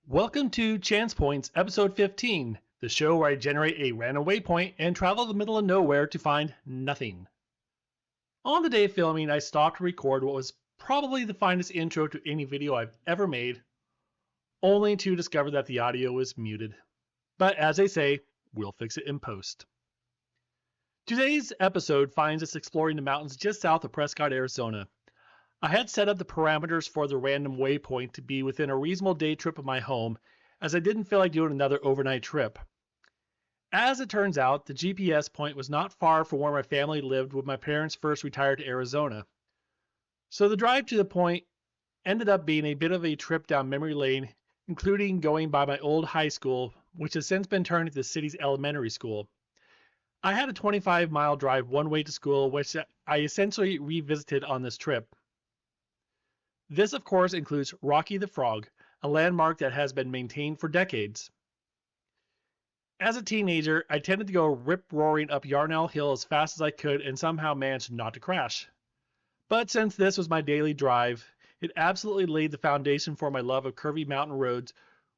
Welcome to Chance Points, episode 15, the show where I generate a random waypoint and travel to the middle of nowhere to find nothing. On the day of filming, I stopped to record what was probably the finest intro to any video I've ever made, only to discover that the audio was muted. But as they say, we'll fix it in post. Today's episode finds us exploring the mountains just south of Prescott, Arizona. I had set up the parameters for the random waypoint to be within a reasonable day trip of my home, as I didn't feel like doing another overnight trip. As it turns out, the GPS point was not far from where my family lived when my parents first retired to Arizona. So the drive to the point ended up being a bit of a trip down memory lane, including going by my old high school, which has since been turned into the city's elementary school. I had a 25-mile drive one way to school, which I essentially revisited on this trip. This, of course, includes Rocky the Frog, a landmark that has been maintained for decades. As a teenager, I tended to go rip-roaring up Yarnell Hill as fast as I could and somehow managed not to crash. But since this was my daily drive, it absolutely laid the foundation for my love of curvy mountain roads,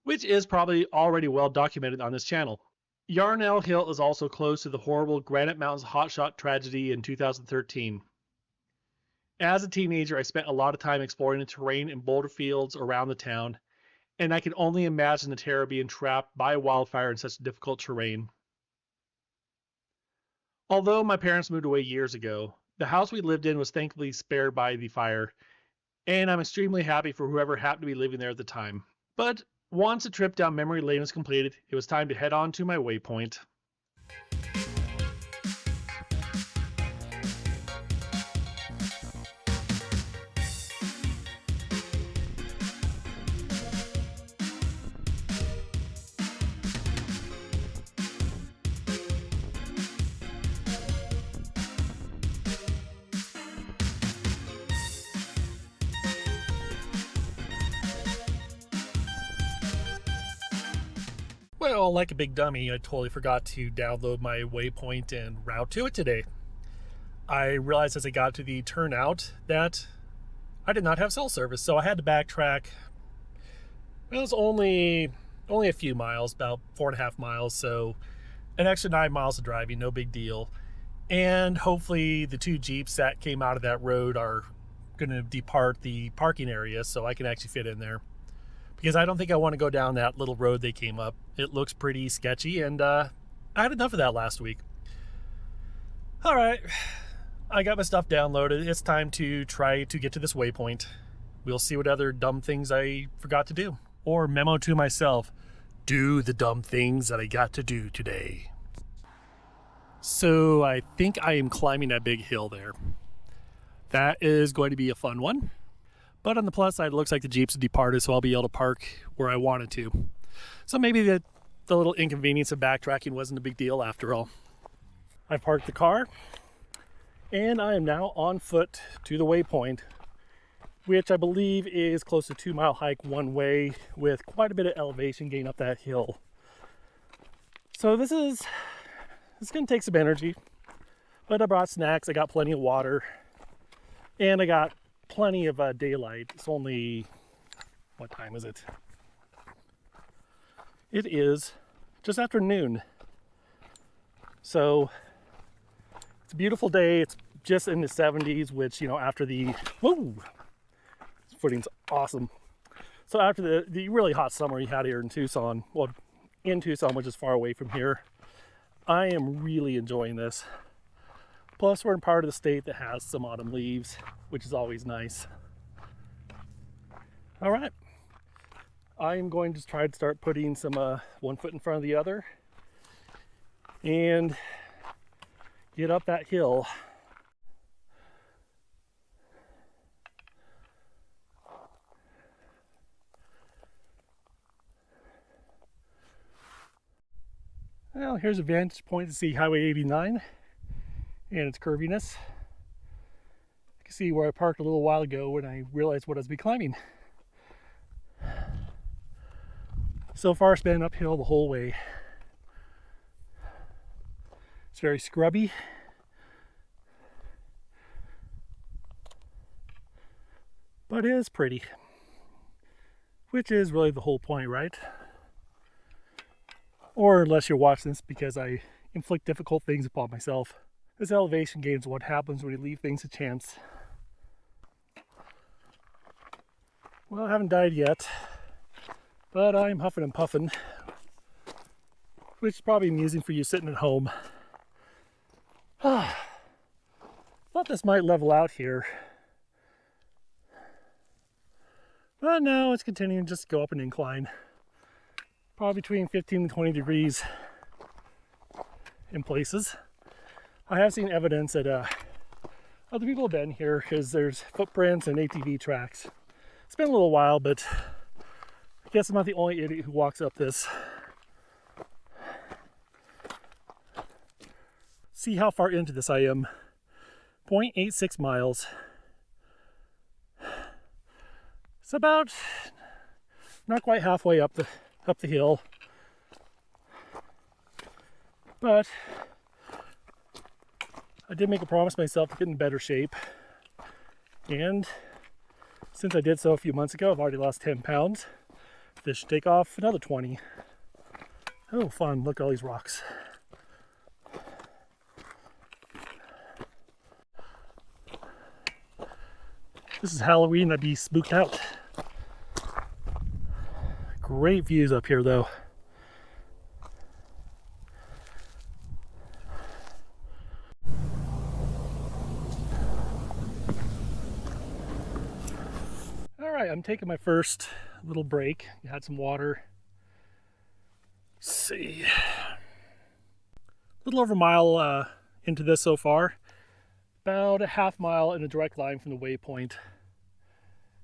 which is probably already well documented on this channel. Yarnell Hill is also close to the horrible Granite Mountains hotshot tragedy in 2013. As a teenager, I spent a lot of time exploring the terrain and boulder fields around the town, and I can only imagine the terror of being trapped by a wildfire in such difficult terrain. Although my parents moved away years ago, the house we lived in was thankfully spared by the fire, and I'm extremely happy for whoever happened to be living there at the time. But once the trip down memory lane was completed, it was time to head on to my waypoint. Well, like a big dummy, I totally forgot to download my waypoint and route to it today. I realized as I got to the turnout that I did not have cell service, so I had to backtrack. It was only a few miles, about 4.5 miles, so an extra 9 miles of driving, no big deal. And hopefully the 2 Jeeps that came out of that road are going to depart the parking area so I can actually fit in there. Because I don't think I want to go down that little road they came up. It looks pretty sketchy, and I had enough of that last week. All right, I got my stuff downloaded. It's time to try to get to this waypoint. We'll see what other dumb things I forgot to do. Or memo to myself, do the dumb things that I got to do today. So I think I am climbing that big hill there. That is going to be a fun one. But on the plus side, it looks like the Jeeps have departed, so I'll be able to park where I wanted to. So maybe the little inconvenience of backtracking wasn't a big deal after all. I parked the car, and I am now on foot to the waypoint, which I believe is close to 2-mile hike one way with quite a bit of elevation getting up that hill. So this is going to take some energy, but I brought snacks, I got plenty of water, and I got plenty of daylight. It's only, what time is it? It is just after noon. So it's a beautiful day. It's just in the 70s, which, after the, whoa, this footing's awesome. So after the really hot summer you had here in Tucson, well, in Tucson, which is far away from here, I am really enjoying this. Plus, we're in part of the state that has some autumn leaves, which is always nice. All right. I am going to try to start putting some one foot in front of the other and get up that hill. Well, here's a vantage point to see Highway 89 and its curviness. You can see where I parked a little while ago when I realized what I was be climbing. So far it's been uphill the whole way. It's very scrubby. But it is pretty. Which is really the whole point, right? Or unless you're watching this because I inflict difficult things upon myself. This elevation game is what happens when you leave things to chance. Well, I haven't died yet, but I'm huffing and puffing, which is probably amusing for you sitting at home. Thought this might level out here. But no, it's continuing just to go up an incline. Probably between 15 and 20 degrees in places. I have seen evidence that other people have been here because there's footprints and ATV tracks. It's been a little while, but I guess I'm not the only idiot who walks up this. See how far into this I am. 0.86 miles. It's about not quite halfway up the hill, but I did make a promise myself to get in better shape, and since I did so a few months ago, I've already lost 10 pounds. This should take off another 20. Oh, fun! Look at all these rocks. This is Halloween, I'd be spooked out. Great views up here though. Alright, I'm taking my first little break. Had some water. Let's see. A little over a mile into this so far. About a half mile in a direct line from the waypoint.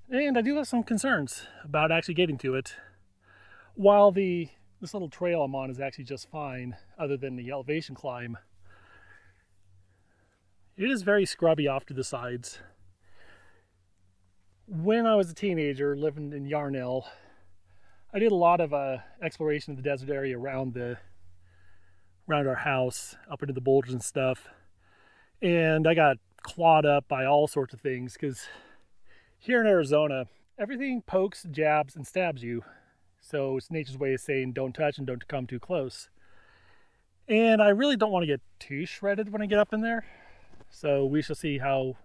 And I do have some concerns about actually getting to it. While this little trail I'm on is actually just fine, other than the elevation climb, it is very scrubby off to the sides. When I was a teenager living in Yarnell, I did a lot of exploration of the desert area around our house, up into the boulders and stuff. And I got clawed up by all sorts of things because here in Arizona, everything pokes, jabs, and stabs you. So it's nature's way of saying don't touch and don't come too close. And I really don't want to get too shredded when I get up in there. So we shall see how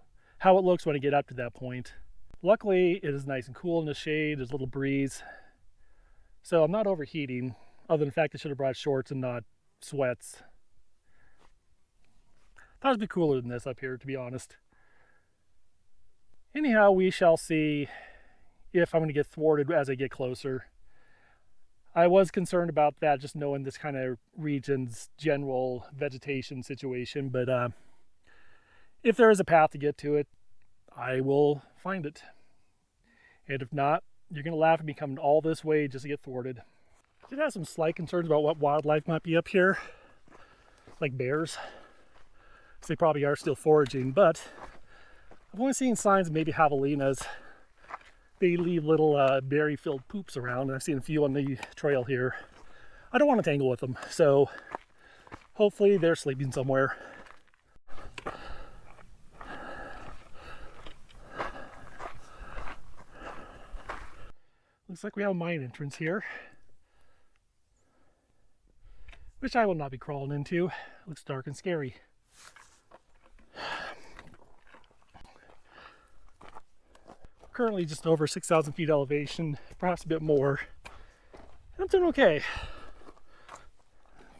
it looks when I get up to that point. Luckily, it is nice and cool in the shade. There's a little breeze. So I'm not overheating, other than the fact I should have brought shorts and not sweats. Thought it'd be cooler than this up here, to be honest. Anyhow, we shall see if I'm going to get thwarted as I get closer. I was concerned about that, just knowing this kind of region's general vegetation situation, but if there is a path to get to it, I will find it. And if not, you're going to laugh at me coming all this way just to get thwarted. I did have some slight concerns about what wildlife might be up here, like bears. They probably are still foraging, but I've only seen signs of maybe javelinas. They leave little berry-filled poops around, and I've seen a few on the trail here. I don't want to tangle with them, so hopefully they're sleeping somewhere. Looks like we have a mine entrance here, which I will not be crawling into. It looks dark and scary. Currently just over 6,000 feet elevation, perhaps a bit more. I'm doing okay.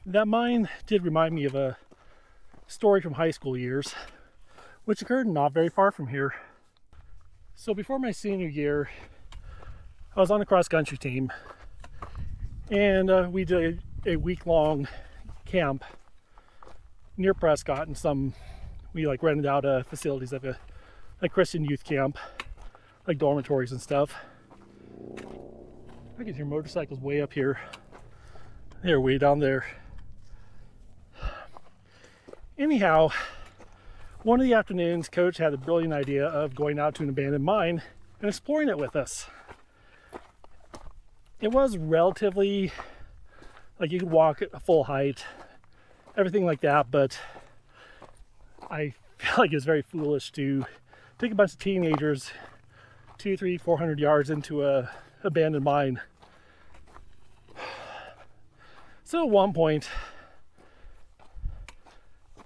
That mine did remind me of a story from high school years, which occurred not very far from here. So before my senior year, I was on a cross-country team, and we did a week-long camp near Prescott, and we rented out facilities like a Christian youth camp, like dormitories and stuff. I can hear motorcycles way up here. They're way down there. Anyhow, one of the afternoons, Coach had a brilliant idea of going out to an abandoned mine and exploring it with us. It was relatively, you could walk at full height. everything like that, but I feel like it's very foolish to take a bunch of teenagers 200, 300, 400 yards into a abandoned mine. So at one point,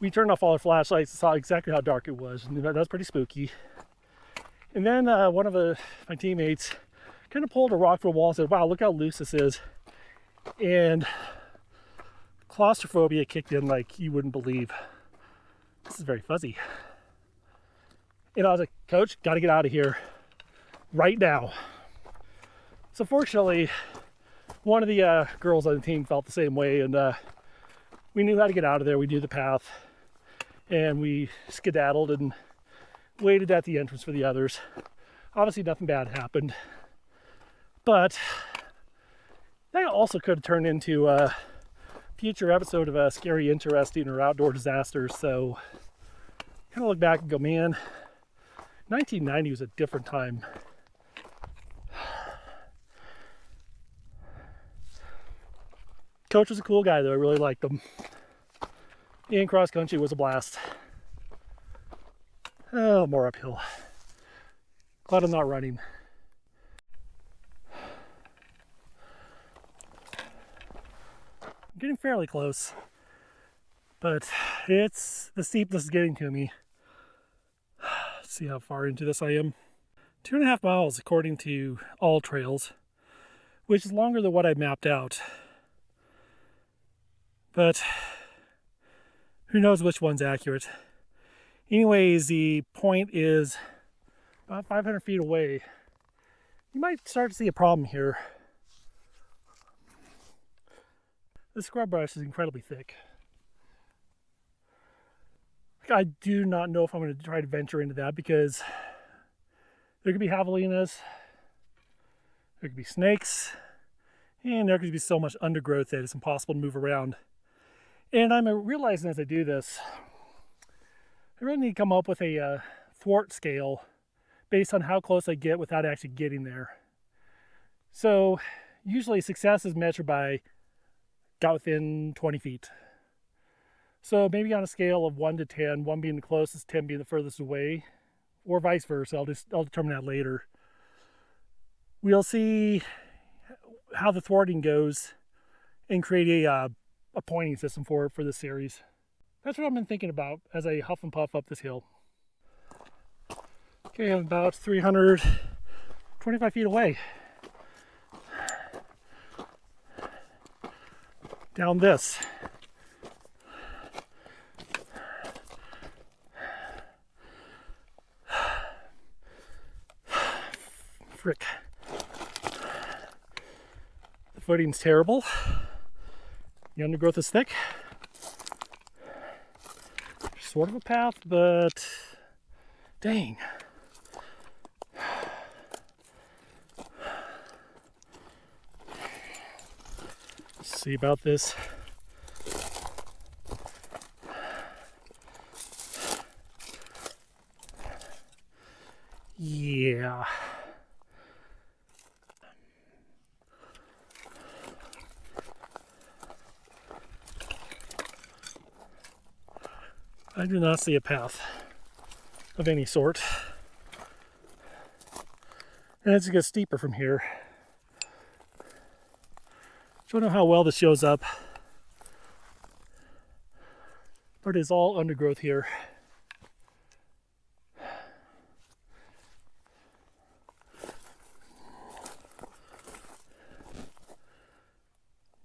we turned off all our flashlights and saw exactly how dark it was, and that was pretty spooky. And then one of my teammates kind of pulled a rock from a wall and said, "Wow, look how loose this is." And claustrophobia kicked in like you wouldn't believe. This is very fuzzy. And I was like, "Coach, got to get out of here right now." So fortunately, one of the girls on the team felt the same way, and we knew how to get out of there. We knew the path, and we skedaddled and waited at the entrance for the others. Obviously, nothing bad happened, but that also could have turned into a future episode of a Scary Interesting or Outdoor Disasters. So kind of look back and go, man, 1990 was a different time. Coach was a cool guy though, I really liked him. And cross country was a blast. Oh, more uphill. Glad I'm not running. I'm getting fairly close, but the steepness is getting to me. Let's see how far into this I am. 2.5 miles according to all trails, which is longer than what I mapped out. But who knows which one's accurate. Anyways, the point is about 500 feet away. You might start to see a problem here. The scrub brush is incredibly thick. I do not know if I'm going to try to venture into that because there could be javelinas, there could be snakes, and there could be so much undergrowth that it's impossible to move around. And I'm realizing as I do this, I really need to come up with a thwart scale based on how close I get without actually getting there. So usually success is measured by got within 20 feet. So maybe on a scale of 1 to 10, 1 being the closest, 10 being the furthest away, or vice versa. I'll determine that later. We'll see how the thwarting goes and create a pointing system for this series. That's what I've been thinking about as I huff and puff up this hill. Okay, I'm about 325 feet away. Down this. Frick. The footing's terrible. The undergrowth is thick. Sort of a path, but dang. Let's see about this. Yeah. I do not see a path of any sort. And it's going to get steeper from here. Don't know how well this shows up, but it's all undergrowth here.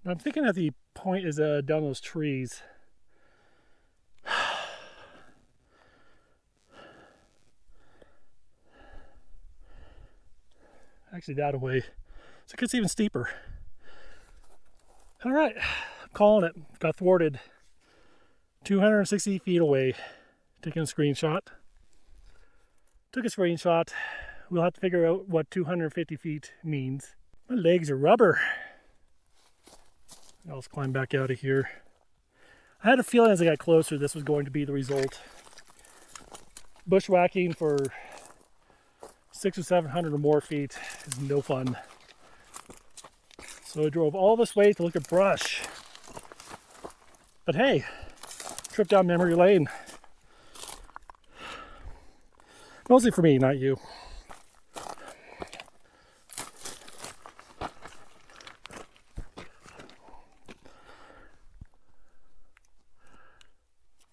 I'm thinking that the point is down those trees. Actually that away, so it gets even steeper. All right, I'm calling it. Got thwarted 260 feet away. Taking a screenshot. Took a screenshot. We'll have to figure out what 250 feet means. My legs are rubber. I'll just climb back out of here. I had a feeling as I got closer this was going to be the result. Bushwhacking for 600 or 700 or more feet is no fun. So I drove all this way to look at brush. But hey, trip down memory lane. Mostly for me, not you.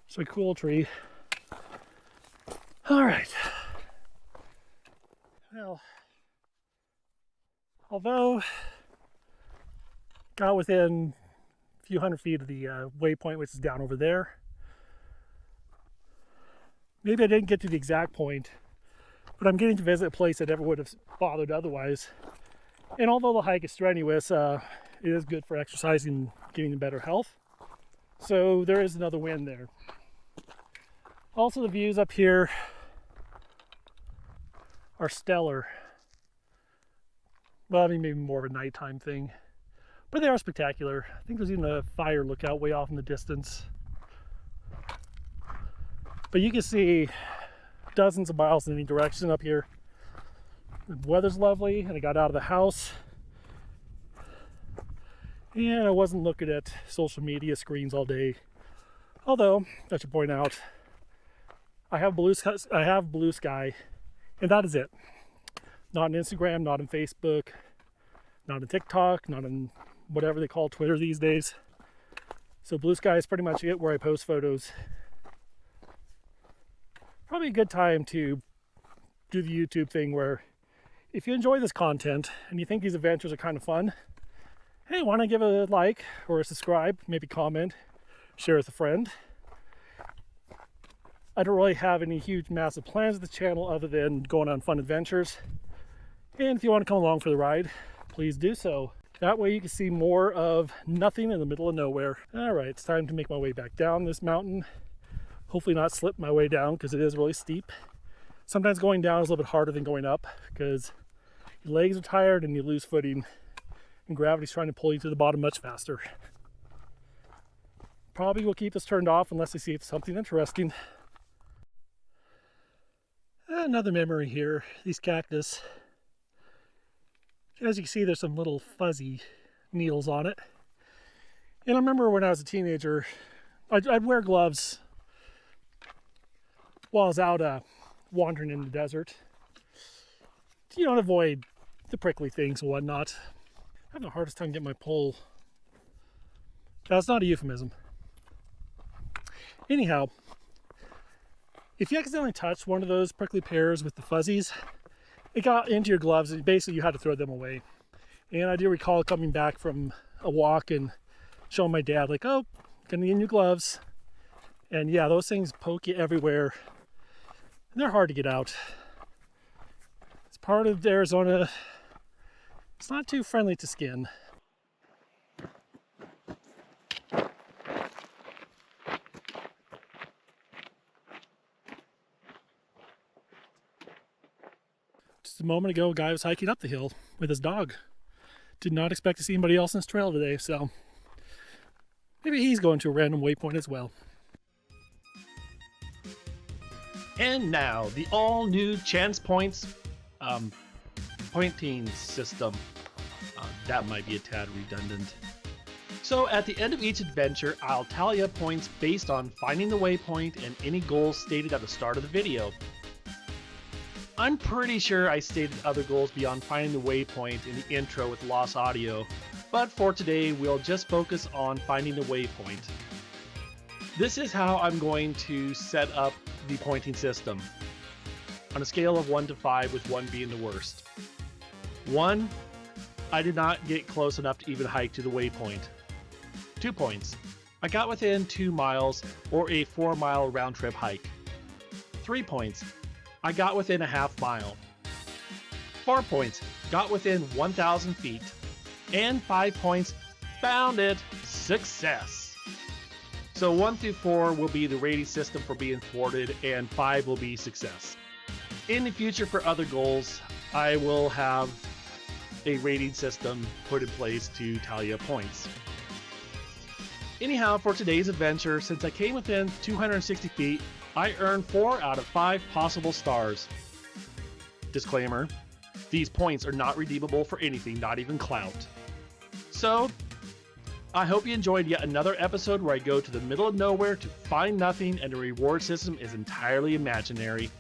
It's a cool tree. All right. Well, although got within a few hundred feet of the waypoint, which is down over there, maybe I didn't get to the exact point, but I'm getting to visit a place I never would have bothered otherwise. And although the hike is strenuous, it is good for exercising, getting better health. So there is another win there. Also, the views up here are stellar. Well, I mean, maybe more of a nighttime thing, but they are spectacular. I think there's even a fire lookout way off in the distance. But you can see dozens of miles in any direction up here. The weather's lovely, and I got out of the house. And I wasn't looking at social media screens all day. Although, I should point out, I have blue sky, and that is it. Not on Instagram, not on Facebook, not on TikTok, not on whatever they call Twitter these days. So blue sky is pretty much it where I post photos. Probably a good time to do the YouTube thing where if you enjoy this content and you think these adventures are kind of fun, hey, why not give a like or a subscribe, maybe comment, share with a friend. I don't really have any huge massive plans with the channel other than going on fun adventures. And if you want to come along for the ride, please do so. That way you can see more of nothing in the middle of nowhere. All right, it's time to make my way back down this mountain. Hopefully not slip my way down because it is really steep. Sometimes going down is a little bit harder than going up because your legs are tired and you lose footing and gravity's trying to pull you to the bottom much faster. Probably will keep this turned off unless I see something interesting. Another memory here, these cactus. As you can see, there's some little fuzzy needles on it. And I remember when I was a teenager, I'd wear gloves while I was out wandering in the desert. You don't avoid the prickly things and whatnot. I have the hardest time getting my pole. That's not a euphemism. Anyhow, if you accidentally touch one of those prickly pears with the fuzzies, it got into your gloves and basically you had to throw them away. And I do recall coming back from a walk and showing my dad, like, oh, gonna need new gloves. And yeah, those things poke you everywhere. And they're hard to get out. It's part of Arizona. It's not too friendly to skin. Just a moment ago, a guy was hiking up the hill with his dog. Did not expect to see anybody else in his trail today, so maybe he's going to a random waypoint as well. And now, the all-new Chance Points pointing system. That might be a tad redundant. So at the end of each adventure, I'll tally up points based on finding the waypoint and any goals stated at the start of the video. I'm pretty sure I stated other goals beyond finding the waypoint in the intro with lost audio, but for today we'll just focus on finding the waypoint. This is how I'm going to set up the pointing system, on a scale of 1 to 5, with 1 being the worst. 1, I did not get close enough to even hike to the waypoint. 2 points, I got within 2 miles or a 4-mile round-trip hike. 3 points, I got within a half mile. 4 points, got within 1,000 feet. And 5 points, found it, success. So 1 through 4 will be the rating system for being thwarted, and 5 will be success. In the future for other goals, I will have a rating system put in place to tally up points. Anyhow, for today's adventure, since I came within 260 feet, I earned 4 out of 5 possible stars. Disclaimer, these points are not redeemable for anything, not even clout. So, I hope you enjoyed yet another episode where I go to the middle of nowhere to find nothing and the reward system is entirely imaginary.